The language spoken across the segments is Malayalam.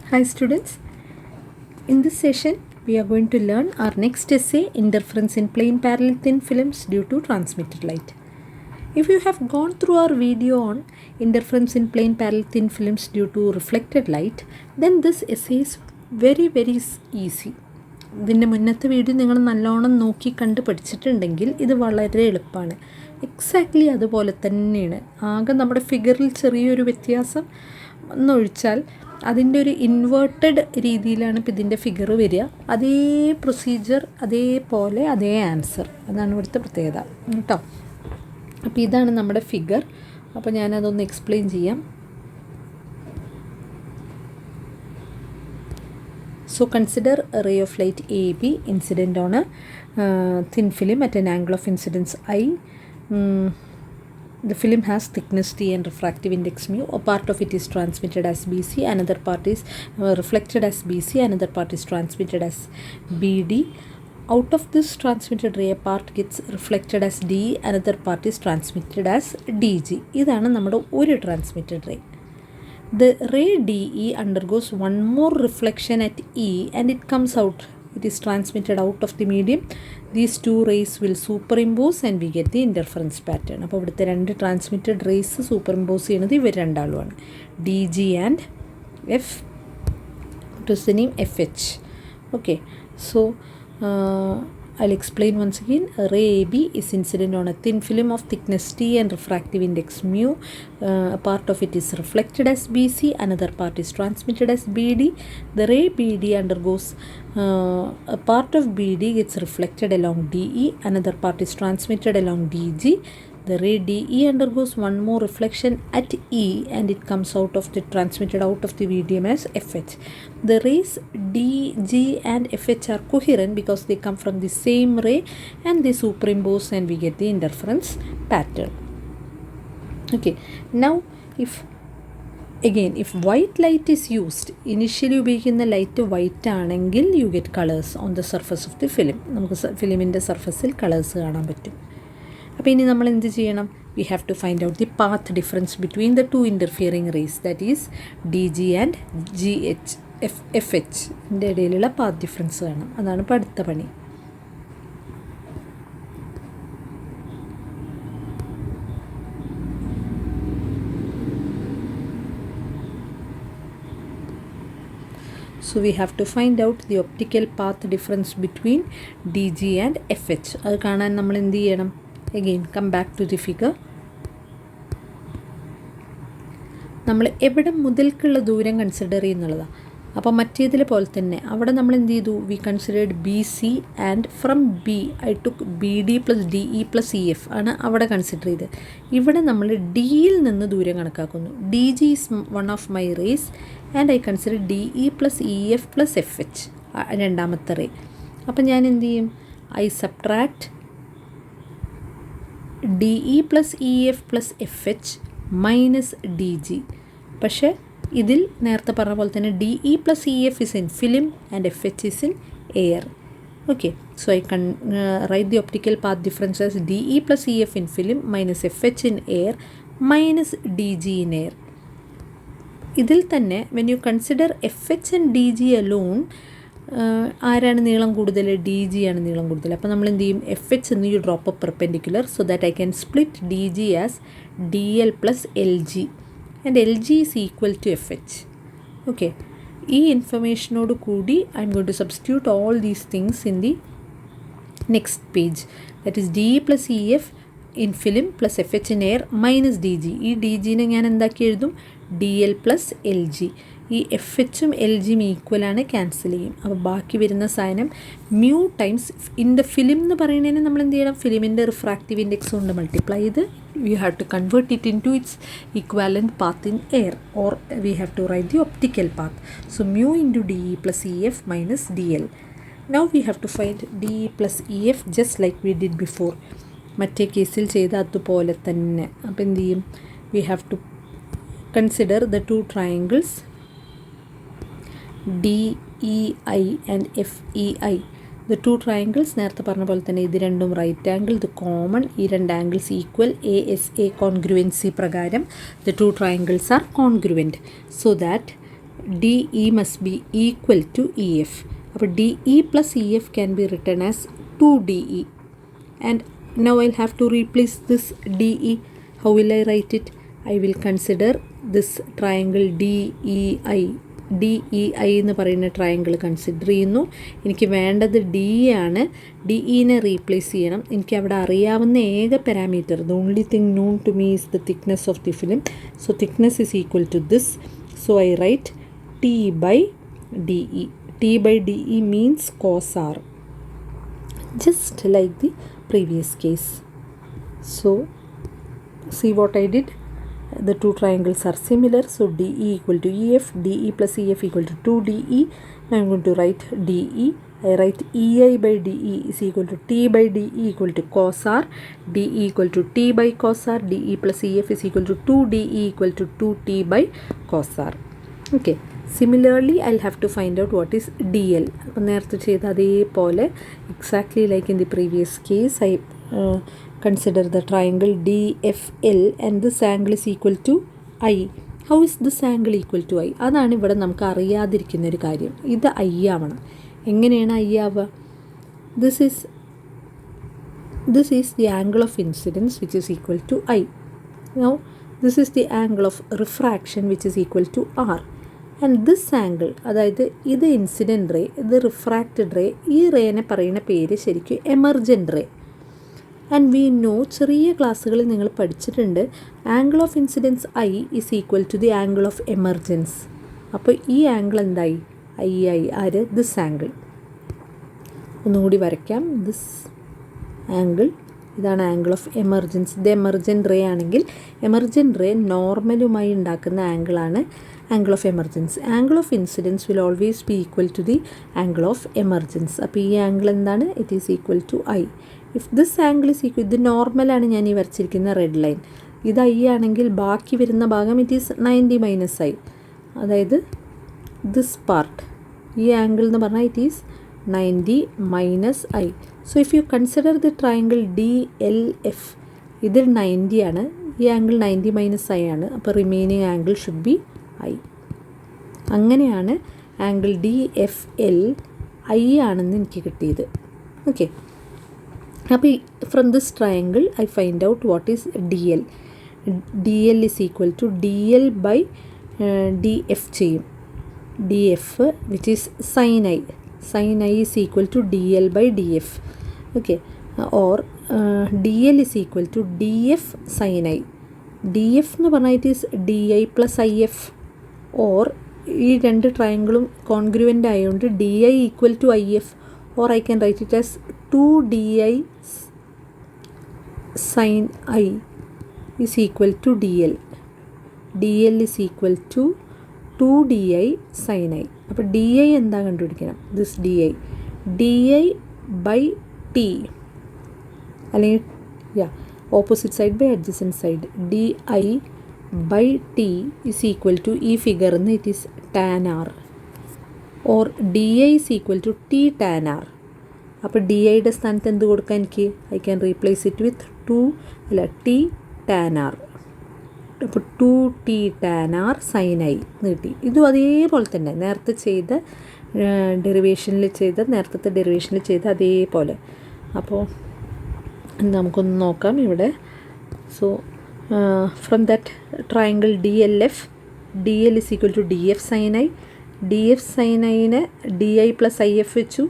Hi students, in this session we are going to learn our next essay, interference in plane parallel thin films due to transmitted light. If you have gone through our video on interference in plane parallel thin films due to reflected light, then this essay is very easy. ഇതിൻ്റെ മുന്നത്തെ വീഡിയോ നിങ്ങൾ നല്ലോണം നോക്കി കണ്ട് പഠിച്ചിട്ടുണ്ടെങ്കിൽ ഇത് വളരെ എളുപ്പമാണ്. എക്സാക്ട്ലി അതുപോലെ തന്നെയാണ്. ആകെ നമ്മുടെ ഫിഗറിൽ ചെറിയൊരു വ്യത്യാസം എന്നൊഴിച്ചാൽ അതിൻ്റെ ഒരു ഇൻവേർട്ടഡ് രീതിയിലാണ് ഇപ്പോൾ ഇതിൻ്റെ ഫിഗർ വരിക. അതേ പ്രൊസീജിയർ, അതേപോലെ അതേ ആൻസർ. അതാണ് ഇവിടുത്തെ പ്രത്യേകത കേട്ടോ. അപ്പോൾ ഇതാണ് നമ്മുടെ ഫിഗർ. അപ്പോൾ ഞാനതൊന്ന് എക്സ്പ്ലെയിൻ ചെയ്യാം. So consider a ray of light AB incident on a thin film at an angle of incidence I. The film has thickness T and refractive index mu. A part of it is transmitted as BC, another part is reflected as BC, another part is transmitted as BD. Out of this transmitted ray, a part gets reflected as DE, another part is transmitted as DG. ഇതാണ് നമ്മുടെ ഒരു transmitted ray. The ray DE undergoes one more reflection at E and it comes out. It is transmitted out of the medium. These two rays will superimpose and we get the interference pattern. അപ്പോൾ ഇവിടുത്തെ രണ്ട് ട്രാൻസ്മിറ്റഡ് റേസ് സൂപ്പറിമ്പോസ് ചെയ്യുന്നത് ഇവർ രണ്ടാളുമാണ്, D G and F to the name F H. Okay, so I'll explain once again. Ray AB is incident on a thin film of thickness T and refractive index mu. A part of it is reflected as BC, another part is transmitted as BD. The ray BD undergoes a part of BD gets reflected along DE, another part is transmitted along DG. The ray DE undergoes one more reflection at E and it comes out of the transmitted out of the medium as FH. The rays DG and FH are coherent because they come from the same ray and they superimpose and we get the interference pattern. Okay, now if white light is used, initially ഉപയോഗിക്കുന്ന ലൈറ്റ് വൈറ്റ് ആണെങ്കിൽ you get colors on the surface of the film. നമുക്ക് ഫിലിമിൻ്റെ സർഫസിൽ കളേഴ്സ് കാണാൻ പറ്റും. അപ്പോൾ ഇനി നമ്മൾ എന്ത് ചെയ്യണം? We have to find out the path difference between the two interfering rays, that is D G and G H F എച്ചിൻ്റെ ഇടയിലുള്ള പാത്ത് ഡിഫറൻസ് വേണം. അതാണ് ഇപ്പോൾ അടുത്ത പണി. So we have to find out the optical path difference between DG and FH. അത് കാണാൻ നമ്മൾ എന്ത് ചെയ്യണം? Again, come back to the figure. നമ്മൾ എവിടെ മുതൽക്കുള്ള ദൂരം കൺസിഡർ ചെയ്യുന്നുള്ളതാണ്. അപ്പോൾ മറ്റേതിലെ പോലെ തന്നെ അവിടെ നമ്മൾ എന്ത് ചെയ്തു? We considered B C and from B I took B D plus D E plus E F ആണ് അവിടെ കൺസിഡർ ചെയ്ത്. ഇവിടെ നമ്മൾ ഡിയിൽ നിന്ന് ദൂരം കണക്കാക്കുന്നു. D G is one of my rays and I consider D E plus E F plus F H രണ്ടാമത്തെ റേ. അപ്പം ഞാൻ എന്ത് ചെയ്യും? I subtract D E plus E F plus F H minus D G. പക്ഷേ ഇതിൽ നേരത്തെ പറഞ്ഞ പോലെ തന്നെ D E plus E F is in film and F H is in air. Okay, so I can write the optical path difference as D E plus E F in film minus F H in air minus D G in air. ഇതിൽ തന്നെ when you consider F H and D G alone, ആരാണ് നീളം കൂടുതൽ? ഡി ജി ആണ് നീളം കൂടുതൽ. അപ്പോൾ നമ്മൾ എന്ത് ചെയ്യും? എഫ് എച്ച് എന്ന് you drop a perpendicular so that I can split D G as D L plus L G and L G is equal to F H. Okay, ഈ ഇൻഫർമേഷനോട് കൂടി I am going to substitute all these things in the next page. That is D E plus E F in film plus F H in air minus D G. ഈ ഡി ജിനെ ഞാൻ എന്താക്കി എഴുതും? D L plus L G. ഈ എഫ് എച്ചും എൽ ജിയും ഈക്വലാണ്, ക്യാൻസൽ ചെയ്യും. അപ്പോൾ ബാക്കി വരുന്ന സാധനം mu times in the film എന്ന് പറയുന്നതിന് നമ്മൾ എന്ത് ചെയ്യണം? ഫിലിമിൻ്റെ റിഫ്രാക്റ്റീവ് ഇൻഡെക്സ് കൊണ്ട് മൾട്ടിപ്ലൈ ചെയ്ത് we have to convert it in to its equivalent path in air or we have to write the optical path. So mu into D E plus E F minus D L. Now we have to find D E plus E F just like we did before. മറ്റേ കേസിൽ ചെയ്ത അതുപോലെ തന്നെ. അപ്പോൾ എന്ത് ചെയ്യും? We have to consider the two triangles DEI and FEI. The two triangles നേരത്തെ പറഞ്ഞ പോലെ തന്നെ ഇത് രണ്ടും റൈറ്റ് ആംഗിൾ, ഇത് കോമൺ, ഈ രണ്ട് ആംഗിൾസ് ഈക്വൽ. ASA കോൺഗ്രുവൻസി പ്രകാരം the two triangles are congruent so that DE must be equal to EF. അപ്പോൾ DE plus EF can be written as 2DE. And now I'll have to replace this DE. How will I write it? I will consider this triangle DEI. DEI എന്ന് പറയുന്ന ട്രയാങ്കിൾ കൺസിഡർ ചെയ്യുന്നു. എനിക്ക് വേണ്ടത് DE ആണ്. DEനെ റീപ്ലേസ് ചെയ്യണം. എനിക്ക് അവിടെ അറിയാവുന്ന ഏക parameter, the only thing known to me is the thickness of the film. So thickness is equal to this. So I write T by DE. T by DE means cos R, just like the previous case. So see what I did? The two triangles are similar, so DE equal to EF, DE plus EF equal to 2DE. Now I'm going to write DE. I write EI by DE is equal to T by DE equal to cos R, DE equal to T by cos R, DE plus EF is equal to 2DE equal to 2T by cos R. Okay. Similarly, I'll have to find out what is DL. അപ്പോൾ നേരത്തെ ചെയ്ത അതേപോലെ exactly like in the previous case, I consider the triangle DFL and this angle is equal to I. How is this angle equal to I? അതാണ് ഇവിടെ നമുക്ക് അറിയാതിരിക്കുന്ന ഒരു കാര്യം. ഇത് I ആവണം. എങ്ങനെയാണ് I ആവുക? This is the angle of incidence which is equal to I. Now this is the angle of refraction which is equal to R. And this angle, അതായത് ഇത് ഇൻസിഡൻറ്റ് റേ, ഇത് റിഫ്രാക്റ്റഡ് റേ, ഈ റേനെ പറയുന്ന പേര് ശരിക്കും emergent ray. And we know, ചെറിയ ക്ലാസ്സുകളിൽ നിങ്ങൾ പഠിച്ചിട്ടുണ്ട്, angle of incidence I is equal to the angle of emergence. അപ്പോൾ ഈ ആംഗിൾ എന്തായി? I ആര്? This angle. ഒന്നുകൂടി വരയ്ക്കാം. ദിസ് ആംഗിൾ, ഇതാണ് ആംഗിൾ ഓഫ് എമർജൻസ്. ഇത് എമർജൻറ്റ് റേ ആണെങ്കിൽ എമർജൻറ്റ് റേ നോർമലുമായി ഉണ്ടാക്കുന്ന ആംഗിളാണ് angle of emergence. Angle of incidence will always be equal to the angle of emergence. അപ്പോൾ ഈ ആംഗിൾ എന്താണ്? It is equal to I. If this angle is equal, ഇത് നോർമലാണ് ഞാൻ ഈ വരച്ചിരിക്കുന്ന റെഡ് ലൈൻ. ഇത് I ആണെങ്കിൽ ബാക്കി വരുന്ന ഭാഗം ഇറ്റ് ഈസ് 90 മൈനസ് I. അതായത് ദിസ് പാർട്ട്, ഈ ആംഗിൾ എന്ന് പറഞ്ഞാൽ it is 90 minus I. So if you consider the triangle DLF, ഇതിൽ 90 ആണ്, ഈ ആംഗിൾ 90 മൈനസ് I ആണ്. അപ്പോൾ remaining angle should be I. അങ്ങനെയാണ് ആംഗിൾ DFL I ആണെന്ന് എനിക്ക് കിട്ടിയത്. ഓക്കെ. അപ്പോൾ from this triangle I find out what is DL. DL is equal to DL by DF ചെയ്യും. DF which is sine I. Sine I is equal to DL by DF. Okay. Or DL is equal to DF sine I. DF എന്ന് പറഞ്ഞാൽ it is DI plus IF. Or ഈ രണ്ട് ട്രയാങ്കിളും കോൺഗ്രുവൻ്റ് ആയതുകൊണ്ട് DI equal to IF. Or I can write it as 2DI sine I is equal to DL. DL is equal to 2DI sine I. അപ്പോൾ DI എന്താ കണ്ടുപിടിക്കണം? ദിസ് DI ബൈ T, അല്ലെങ്കിൽ opposite side by adjacent side. DI by T is equal to, ഈ ഫിഗറിന്ന് it is tan R. Or DI is equal to T tan R. അപ്പോൾ DIയുടെ സ്ഥാനത്ത് എന്ത് കൊടുക്കാൻ എനിക്ക്? I can replace it with T tan R. അപ്പോൾ 2T tan R sin I കിട്ടി. ഇതും അതേപോലെ തന്നെ നേരത്തെ ചെയ്ത നേരത്തെ ഡെറിവേഷനിൽ ചെയ്ത അതേപോലെ. അപ്പോൾ നമുക്കൊന്ന് നോക്കാം ഇവിടെ. So from that triangle DLF, DL is equal to DF sin I. DF sin Iനെ DI plus IF വെച്ചു.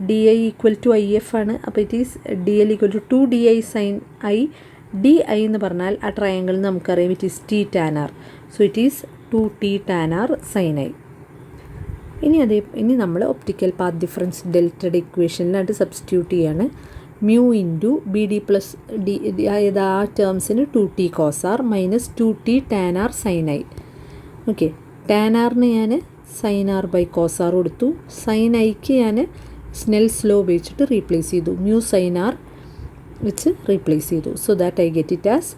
DI equal to IF ആണ്. അപ്പോൾ it is DL equal to 2DI sin I. DI എന്ന് പറഞ്ഞാൽ ആ ട്രയാങ്കിൾ നമുക്കറിയാം it is T tan R. So it is 2T tan R sin I. ഇനി നമ്മൾ ഒപ്റ്റിക്കൽ പാത്ത് ഡിഫറൻസ് ഡെൽറ്റയുടെ ഇക്വേഷനിലായിട്ട് സബ്സ്റ്റിറ്റ്യൂട്ട് ചെയ്യാണ്. Mu into BD plus D, അതായത് ആ ടേംസിന് 2T cos R minus 2T tan R sin I. Okay. tan Rന് ഞാൻ sin R by cos R കൊടുത്തു. sin Iക്ക് ഞാൻ സ്നെൽസ് ലോ ഉപയോഗിച്ചിട്ട് റീപ്ലേസ് ചെയ്തു. മ്യൂ sin R വെച്ച് റീപ്ലേസ് ചെയ്തു. So that I get it as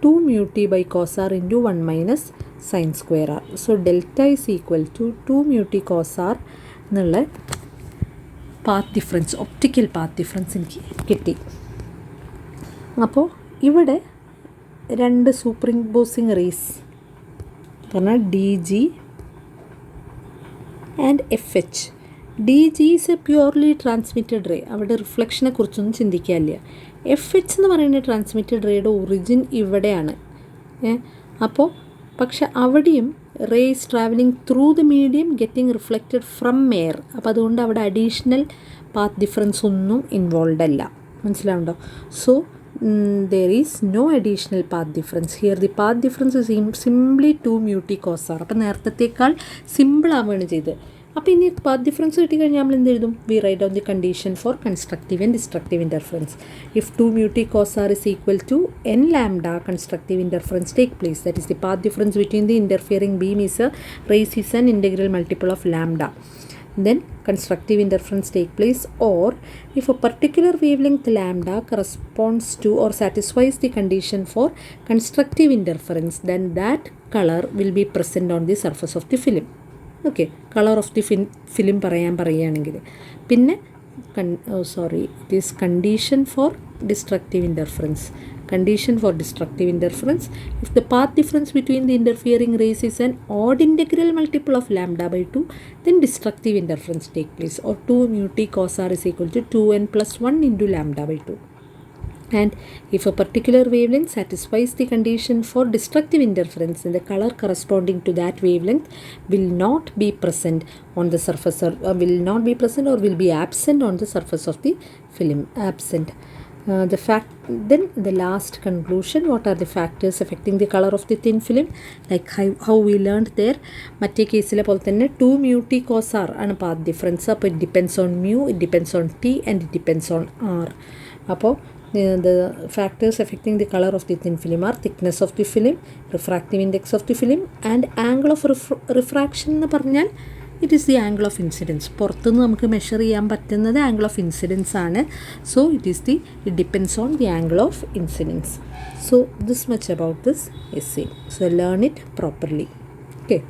2 mu T by cos R into 1 minus sin square R. So delta is equal to 2 mu T cos R എന്നുള്ള path difference, optical path difference എനിക്ക് കിട്ടി. അപ്പോൾ ഇവിടെ രണ്ട് സൂപ്പർ ഇമ്പോസിങ് റേസ് പറഞ്ഞാൽ DG and F H. D G is a purely transmitted ray. അവിടെ റിഫ്ലക്ഷനെ കുറിച്ചൊന്നും ചിന്തിക്കാനില്ല. എഫ് എച്ച് എന്ന് പറയുന്ന ട്രാൻസ്മിറ്റഡ് റേയുടെ ഒറിജിൻ ഇവിടെയാണ്. അപ്പോൾ പക്ഷെ അവിടെയും rays travelling through the medium getting reflected from air. അപ്പോൾ അതുകൊണ്ട് അവിടെ അഡീഷണൽ പാത്ത് ഡിഫറൻസ് ഒന്നും ഇൻവോൾവ് അല്ല. മനസ്സിലാവുണ്ടോ? So there is no additional path difference. Here the path difference is simply 2 mu t cos r. അപ്പോൾ നേരത്തേക്കാൾ സിമ്പിൾ ആവുകയാണ് ചെയ്ത്. അപ്പോൾ ഇനി പാത്ത് ഡിഫറൻസ് കിട്ടിക്കഴിഞ്ഞാൽ നമ്മൾ എന്ത് എഴുതും? We write down the condition for constructive and destructive interference. If 2 mu t cos r is equal to n lambda constructive interference take place, that is the path difference between the interfering beam is a rays is an integral multiple of lambda, then constructive interference take place. Or if a particular wavelength lambda corresponds to or satisfies the condition for constructive interference, then that color will be present on the surface of the film. Okay, color of the film പറയുകയാണെങ്കിൽ പിന്നെ it is condition for destructive interference. Condition for destructive interference: if the path difference between the interfering rays is an odd integral multiple of lambda by 2, then destructive interference take place, or 2 mu t cos r is equal to 2n plus 1 into lambda by 2. And if a particular wavelength satisfies the condition for destructive interference, then the color corresponding to that wavelength will not be present on the surface, or will not be present or will be absent on the surface of the film. Absent. Then the last conclusion: what are the factors affecting the color of the thin film? Like how we learned there, മറ്റേ കേസിലെ പോലെ തന്നെ 2 mu t cos r ആണ് പാത്ത് ഡിഫറൻസ്. അപ്പോൾ it depends on mu, it depends on t, and it depends on r. അപ്പോൾ the factors affecting the color of the thin film are thickness of the film, refractive index of the film, and angle of refraction എന്ന് പറഞ്ഞാൽ it is the angle of incidents. പുറത്തുനിന്ന് നമുക്ക് മെഷർ ചെയ്യാൻ പറ്റുന്നത് ആംഗിൾ ഓഫ് ഇൻസിഡൻസ് ആണ്. So it depends on the angle of incidents. So this much about this essay. So learn it properly. Okay.